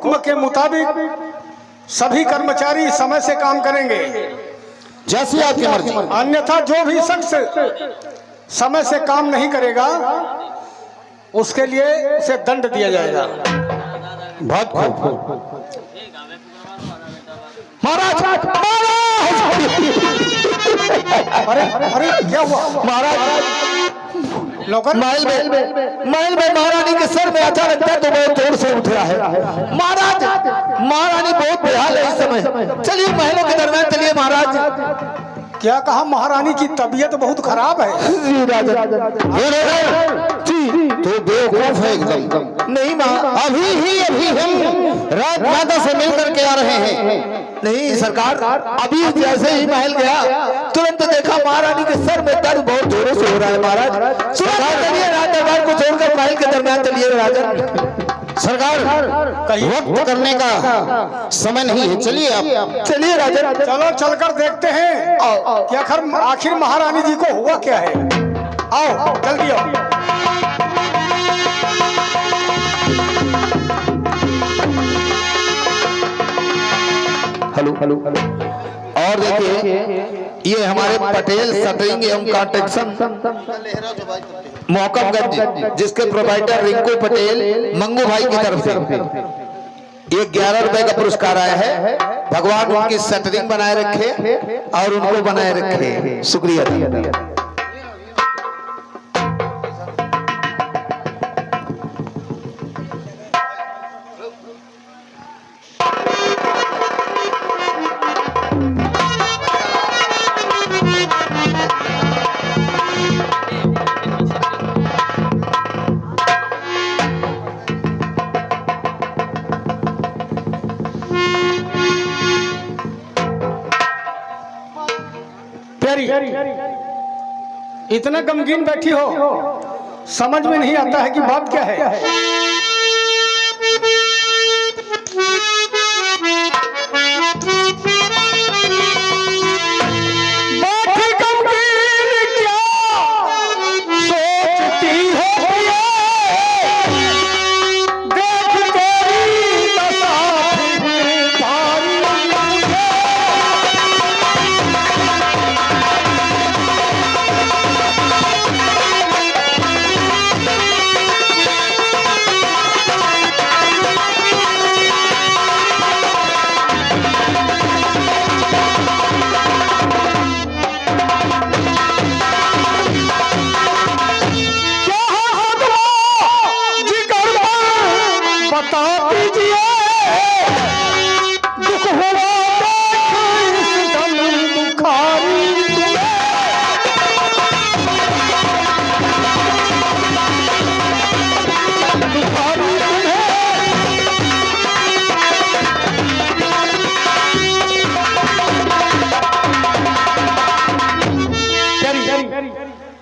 हुक्म के मुताबिक सभी कर्मचारी समय से काम करेंगे, जैसी आपकी मर्जी। अन्यथा जो भी शख्स समय से काम नहीं करेगा उसके लिए उसे दंड दिया जाएगा। बहुत खूब। महाराज अरे अरे क्या हुआ महाराज, नौकर? महल में महारानी के सर में अचानक दर्द बहुत जोर से उठ रहा है। महाराज, महारानी बहुत बेहाल है इस समय। चलिए महलों के दरमियान चलिए महाराज। क्या कहा? महारानी की तबीयत बहुत खराब है। जी राजा जी, तो बेवकूफ है एकदम। नहीं माँ, अभी हम राजमाता से मिल करके आ रहे हैं। नहीं सरकार, अभी जैसे ही महल गया तुरंत देखा महारानी के सर में दर्द बहुत जोरों से हो रहा है। महाराज सरकार चलिए, राज दरबार को छोड़कर महल के दरमियान चलिए। राजा सरकार, वक्त करने का समय नहीं है, चलिए आप चलिए राजा। चलो चलकर देखते हैं कि आखिर महारानी जी को हुआ क्या है। आओ जल्दी आओ। Hello hello. और देखिए ये हमारे पटेल शटरिंग एवं कंस्ट्रक्शन मोहकमगंज, जिसके प्रोवाइडर रिंकू पटेल मंगू भाई की तरफ से ये 11 रुपए का पुरस्कार आया है। भगवान उनकी शटरिंग बनाए रखे और उनको बनाए रखे। शुक्रिया। इतना गमगीन बैठी हो, समझ में नहीं आता है कि बात क्या है।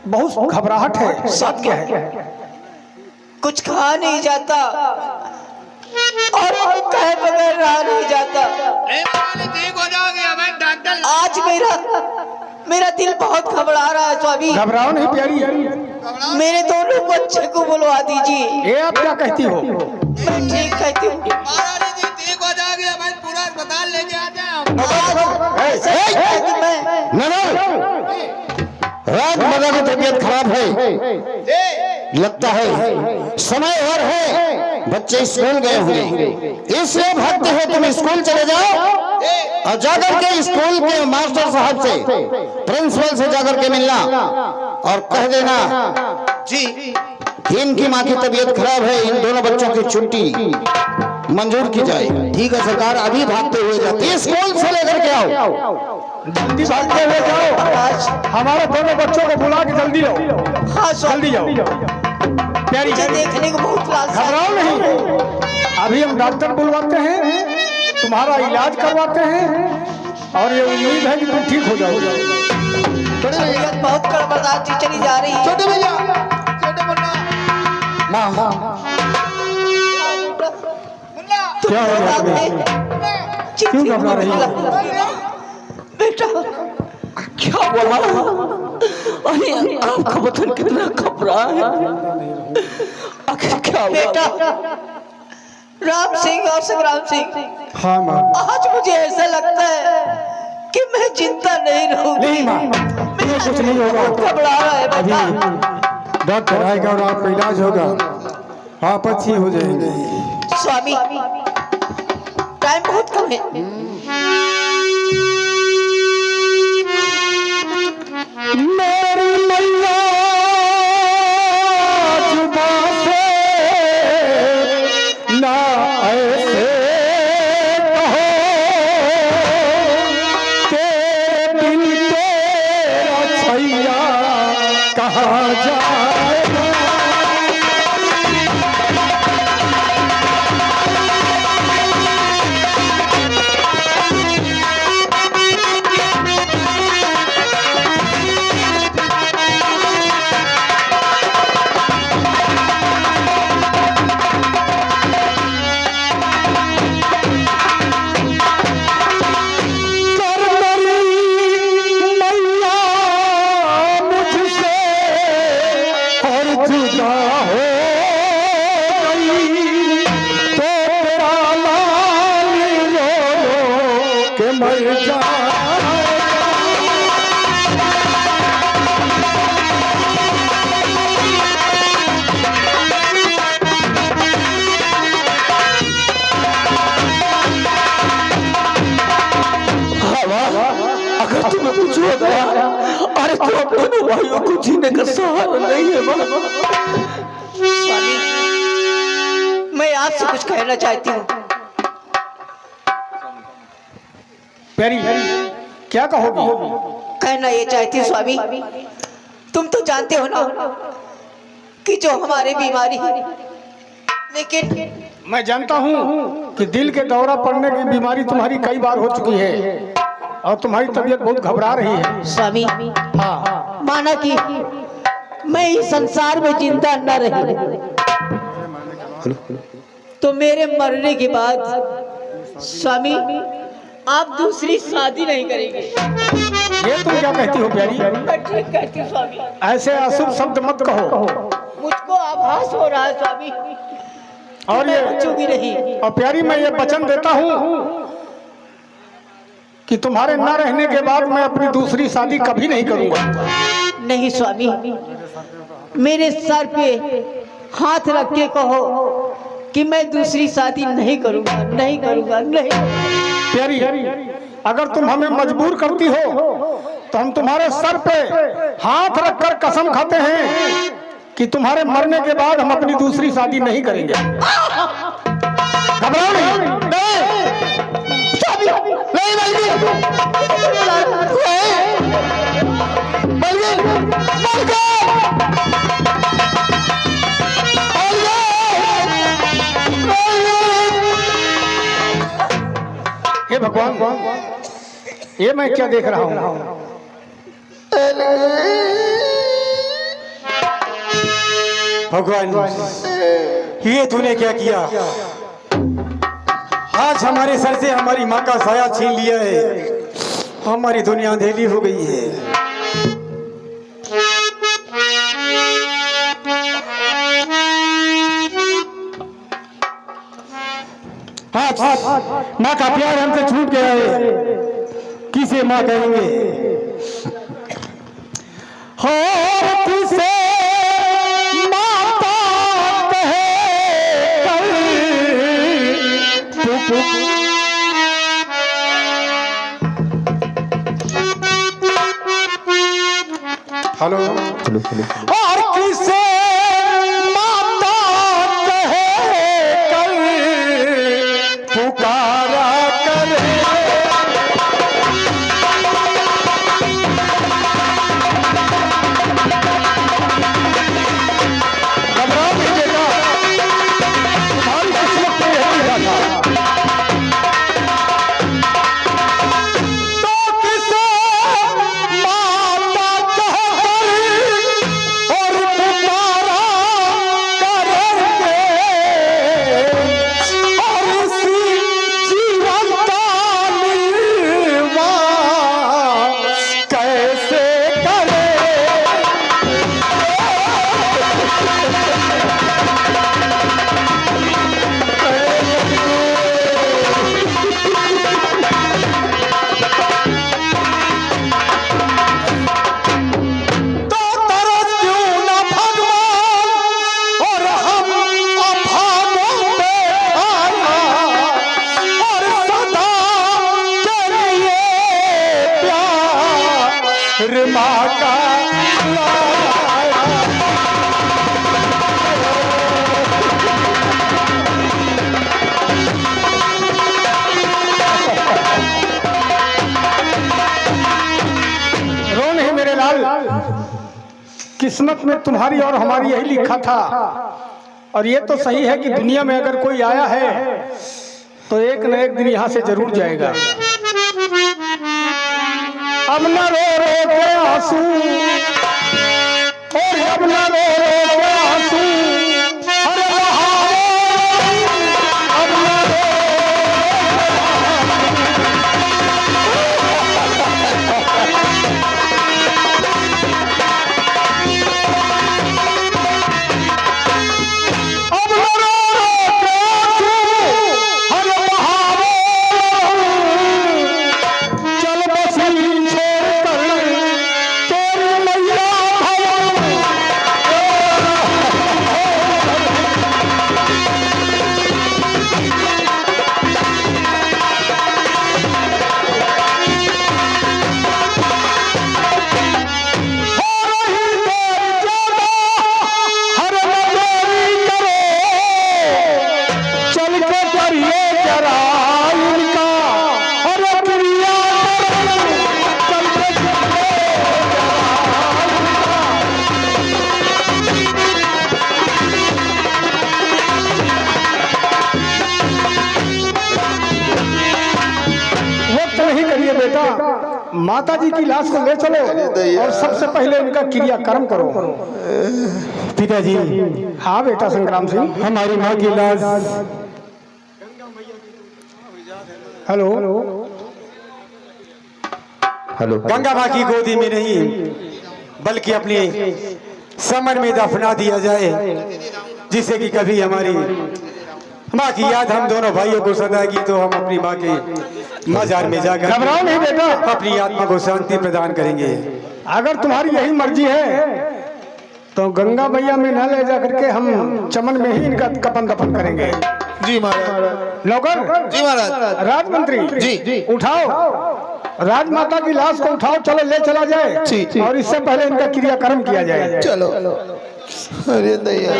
बहुत घबराहट है, साथ क्या है? कुछ खा नहीं जाता और कहे बगैर रहा नहीं जाता। ठीक हो जाओगे डॉक्टर। आज मेरा दिल बहुत घबरा रहा है स्वामी। घबराओ नहीं प्यारी, मेरे दोनों बच्चे को बुलवा दीजिए। ये आप क्या कहती हो? मैं ठीक कहती हूँ। महारानी जी ठीक हो जाओगे, पूरा अस्पताल लेके आते हैं हम। राजमाता की तबीयत खराब है, लगता है समय और है, बच्चे स्कूल गए होंगे, इसलिए भागते हो तुम स्कूल चले जाओ और जाकर के स्कूल के मास्टर साहब से, प्रिंसिपल से जाकर के मिलना और कह देना जी कि इनकी माँ की तबीयत खराब है, इन दोनों बच्चों की छुट्टी मंजूर की जाए। ठीक है सरकार, अभी भागते हुए जाते स्कूल से लेकर के आओ, जल्दी भागते हुए जाओ, हमारे दोनों बच्चों को बुला के जल्दी लो। हाँ जल्दी जाओ प्यारी, मुझे देखने को बहुत लालसा है। घबराओ नहीं, अभी हम डॉक्टर बुलवाते हैं, तुम्हारा इलाज करवाते हैं और ये उम्मीद है कि तुम ठीक हो जाओगे। तबीयत बहुत गड़बड़ाती चली जा रही है। छोटे भैया, छोटे मुन्ना, माँ क्या हो गया तुम्हें? क्यों घबरा रही हो? बेटा क्या बोला? अरे आपका बदन कितना घबरा है। आखिर क्या बेटा? राम सिंह और संग्राम सिंह, हाँ माँ। आज मुझे ऐसा लगता है कि मैं जिंदा नहीं रहूंगी। नहीं माँ, ये कुछ नहीं होगा। घबरा रहा है अभी बता। डॉक्टर आएगा और आपका इलाज होगा, आप अच्छी हो जाएंगे। स्वामी, टाइम बहुत कम है। मेरी मैया जुबां से ना ऐसे कहो, तेरे बिन तेरा छैया कहाँ जाएगा। अगर तुम्हें कुछ हो गया, अरे तो अब दोनों भाइयों को जीने का सहारा नहीं है। स्वामी, मैं आपसे कुछ कहना चाहती हूँ। प्यारी, क्या कहोगी? कहना ये चाहती हूँ स्वामी, तुम तो जानते हो ना कि जो हमारी बीमारी है, लेकिन मैं जानता हूँ कि दिल के दौरा पड़ने की बीमारी तुम्हारी कई बार हो चुकी है और तुम्हारी तबीयत बहुत घबरा रही है। स्वामी, हाँ, माना कि मैं इस संसार में जिंदा न रही तो मेरे मरने के बाद स्वामी आप दूसरी शादी नहीं करेंगे। ये तुम क्या कहती हो प्यारी? मैं ठीक कहती हूँ स्वामी। ऐसे अशुभ शब्द मत कहो। मुझको आभास हो रहा है स्वामी, और ये बचूंगी नहीं। और प्यारी, मैं ये वचन देता हूँ कि तुम्हारे न रहने के बाद मैं अपनी दूसरी शादी कभी नहीं करूंगा। नहीं स्वामी, मेरे सर पे हाथ रख के कहो कि मैं दूसरी शादी नहीं करूंगा, नहीं करूंगा, नहीं। प्यारी, अगर तुम हमें मजबूर करती हो तो हम तुम्हारे सर पे हाथ रखकर कसम खाते हैं कि तुम्हारे मरने के बाद हम अपनी दूसरी शादी नहीं करेंगे। घबराओ नहीं। हे भगवान, ये मैं क्या देख रहा हूँ? भगवान, ये तूने क्या किया? आज हमारे सर से हमारी माँ का साया छीन लिया है, हमारी दुनिया अंधेरी हो गई है। माँ का प्यार हमसे छूट गया है, किसे माँ कहेंगे? हो किसे माता कहे हेलो, और किसे माता कहे पुकारा करे। घबराओ नहीं बेटा, तुम्हारी किस्मत में यही लिखा था। तो किसे माता कहकर और पुकारा करेंगे, और इसी माँ का लाया। रो नहीं मेरे लाल, किस्मत में तुम्हारी और हमारी यही लिखा था। और ये तो सही है कि दुनिया में अगर कोई आया है तो एक न एक दिन यहाँ से जरूर जाएगा। अब न रो रो के आंसू, और अब न रो रो के आंसू, अरे बहाओ, अब न रो। अब न रो रो के आंसू, अरे बहाओ, चल बसी छोड़ कर तेरी मैया भवन। हर मजूरी करो, चल के करिए जरा इनका, हर क्रिया करो, चल के करिए वक्त नहीं करिए बेटा, माता जी की लाश को ले चलो और सबसे पहले इनका क्रियाकर्म करो। पिताजी, हाँ बेटा संग्राम सिंह। हमारी माँ की लाश हेलो, गंगा माँ की गोदी में नहीं बल्कि अपने समर में दफना दिया जाए, जिससे कि कभी हमारी माँ की याद हम दोनों भाइयों को सताएगी तो हम अपनी माँ के मजार में जाकर घबराओ नहीं बेटा, अपनी आत्मा को शांति प्रदान करेंगे। अगर तुम्हारी यही मर्जी है तो गंगा मैया में न ले जा करके हम चमन में ही इनका कफन दफन करेंगे। जी महाराज। नौकर, जी महाराज। राजमंत्री, जी। उठाओ राजमाता की लाश को, उठाओ, चलो ले चला जाए और इससे पहले इनका क्रियाकर्म किया जाए। चलो। अरे दैया।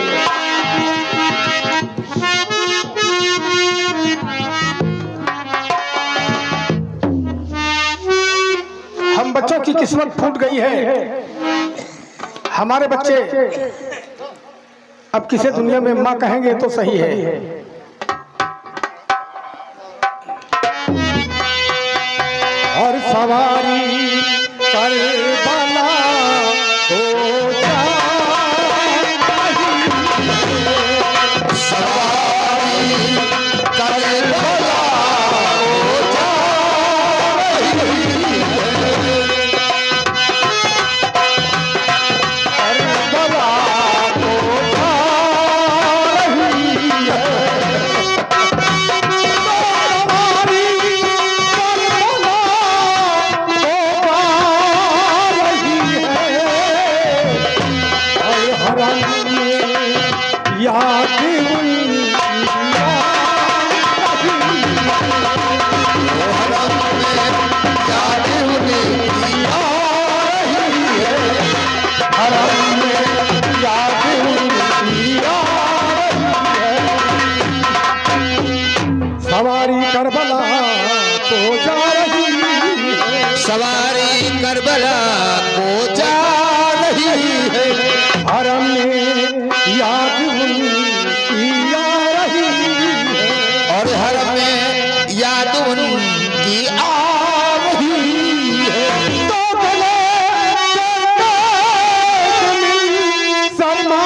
हम बच्चों की किस्मत फूट गई है। हमारे बच्चे अब किसी दुनिया में माँ कहेंगे तो सही है। और सवारी करबला हो जा, सवारी करबला हो जा, सवारी करबला को जा रही है, सवारी करबला को जा रही है, हरम में याद उनकी आ रही है, और हर में याद उनकी आ रही है। तो गले शर्मा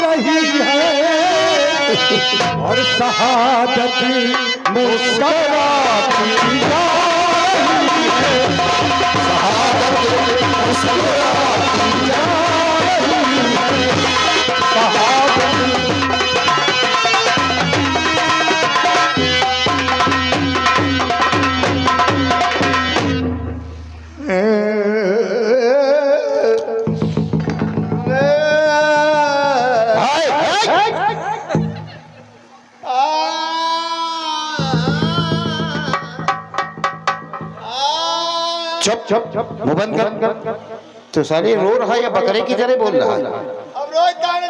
रही है, और शहादत मुस्कुराती जा रही है, शहादत मुस्कुराती जा रही है, शहादत चुप चुप मुंह बंद कर। तो सारे रो रहा है या बकरे की तरह बोल रहा है? अब रोज गाने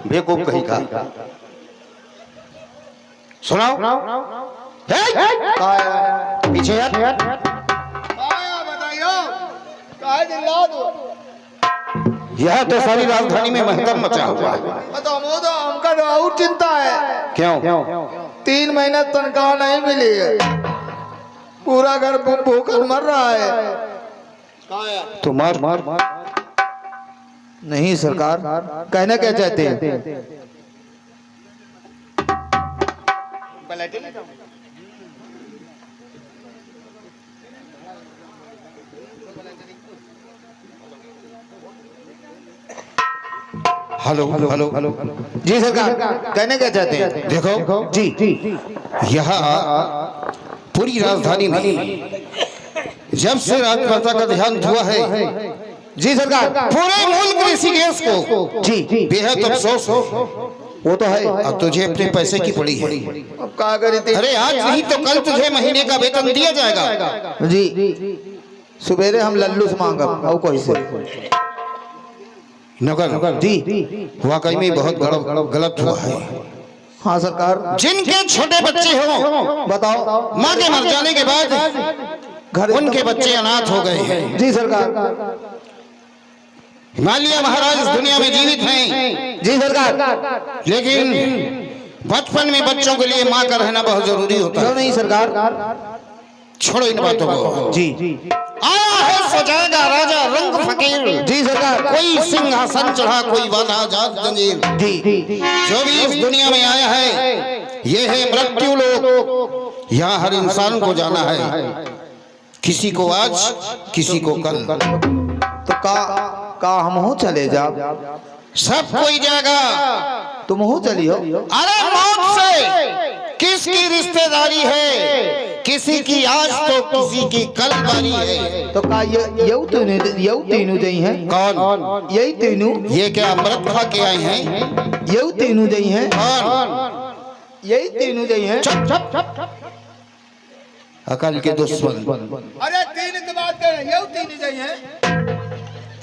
बेवकूफ कहीं का। सुनाओ। पीछे हट। बताइयो काहे चिल्ला दो। यह तो सारी राजधानी में महकम मचा हुआ है। तो हमका तो और चिंता है। क्यों? 3 महीना तनख्वाह नहीं मिली है, पूरा घर भूखा मर रहा है। तो मार मार नहीं सरकार, कहना क्या चाहते हैं? Hello hello hello. जी सरकार, कहना क्या चाहते हैं? देखो जी, यह पूरी राजधानी में जब से राजमाता का ध्यान हुआ है, जी सरकार, पूरे मुल्क ऋषिकेश को जी बेहद अफसोस हो। वो तो है। अब तुझे अपने पैसे की पड़ी है। अब क्या करी थी? अरे आज नहीं तो कल तुझे महीने का वेतन दिया जाएगा। जी सवेरे हम लल्लू से मांगब और कोई से। नगर जी वाकई में बहुत बड़ा गलत हुआ है। हाँ सरकार। जिनके छोटे बच्चे हो, बताओ। माँ के मर जाने के बाद घर उनके बच्चे अनाथ हो गए हैं। जी सरकार। हिमालय महाराज इस दुनिया में जीवित हैं, जी सरकार। लेकिन बचपन में बच्चों के लिए माँ का रहना बहुत जरूरी होता क्यों है। नहीं सरकार? छोड़ो इन बातों को। जी आया है सजाएगा राजा रंग फकीर। जी सरकार। कोई सिंहासन चढ़ा, कोई वाला आजाद जंजीर। जी जो भी इस दुनिया में आया है, ये है मृत्यु लोक। यहाँ हर इंसान को जाना है, किसी को आज, किसी को कल। तो का हम हो चले जाओ? सब कोई जाएगा। तुम हो चलियो। अरे मौत से किसकी रिश्तेदारी है? किसी की आज तो किसी की कल बारी है। तो का यू तीनों जई हैं? कौन? यही तीनों। ये क्या अमृत खा के आए हैं? यू तीनों जई हैं? कौन? यही तीनों जई हैं? चुप चुप चुप। अकल के दुश्मन। अरे 3 की बात कर, ये 3 ही हैं।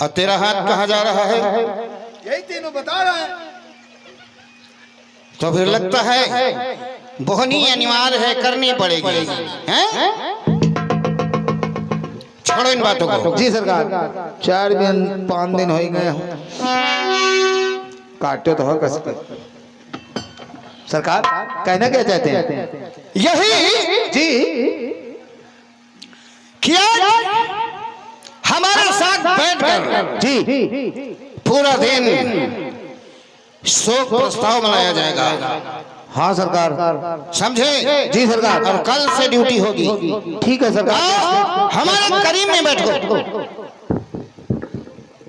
और तेरा हाथ कहाँ जा रहा है? यही तीनों बता रहे हैं। तो फिर लगता है बोहनी अनिवार्य है, करनी पड़ेगी। हैं? छोड़ो इन बातों को। जी सरकार। 4 दिन 5 दिन हो गए काटे तो हो कसके। सरकार कहना क्या चाहते हैं? यही जी किया हमारे साथ बैठकर जी पूरा दिन शोक प्रस्ताव मनाया जाएगा। हाँ सरकार। समझे? जी सरकार। और कल से ड्यूटी होगी। ठीक है सरकार। आओ, हमारे करीब में बैठो।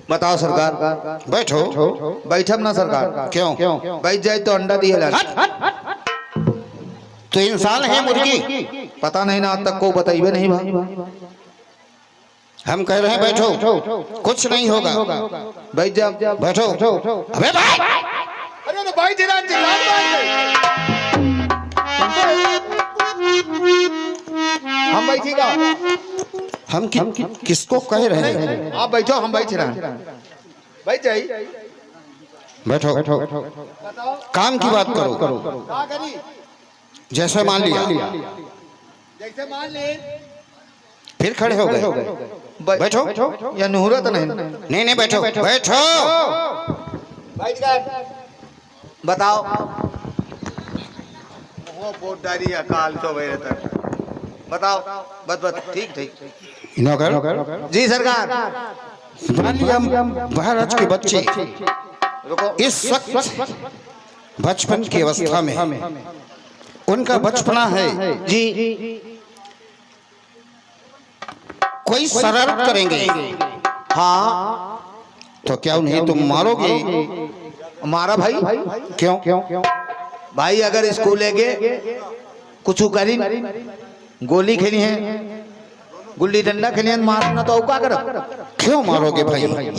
बताओ सरकार। बैठो। बैठब ना सरकार? क्यों? बैठ जाए तो अंडा दिए ला। तो इंसान है मुर्गी? पता नहीं ना, आज तक को बताइए नहीं भाई। हम कह रहे हैं बैठो, कुछ नहीं होगा। बैठ जा। बैठो। अबे भाई, अरे तो भाई तेरा चिल्ला हम बैठेगा। हम किसको कह रहे हैं? आप बैठो, हम बैठ रहे हैं। भाई जाइए। बैठो। काम की बात करो। क्या करी? जैसे मान लिया, जैसे मान ले फिर खड़े हो गए। बैठो। या नुहुरत नहीं? नहीं बैठो। बैठो। बैठ कर। बताओ। वो बोट डारी अकाल तो मेरे तक। बताओ। बस ठीक। नौकर। जी सरकार। मान लिया महाराज के बच्चे रुको। इस वक्त बचपन की अवस्था में, उनका बचपना है जी कोई शरारत करेंगे, हाँ। तो क्या उन्हें तुम मारोगे? मारा भाई? क्यों? भाई अगर स्कूल लेके कुछ करी, गोली खेली है, गुल्ली डंडा खेली है, मारना तो औका कर। क्यों मारोगे भाई?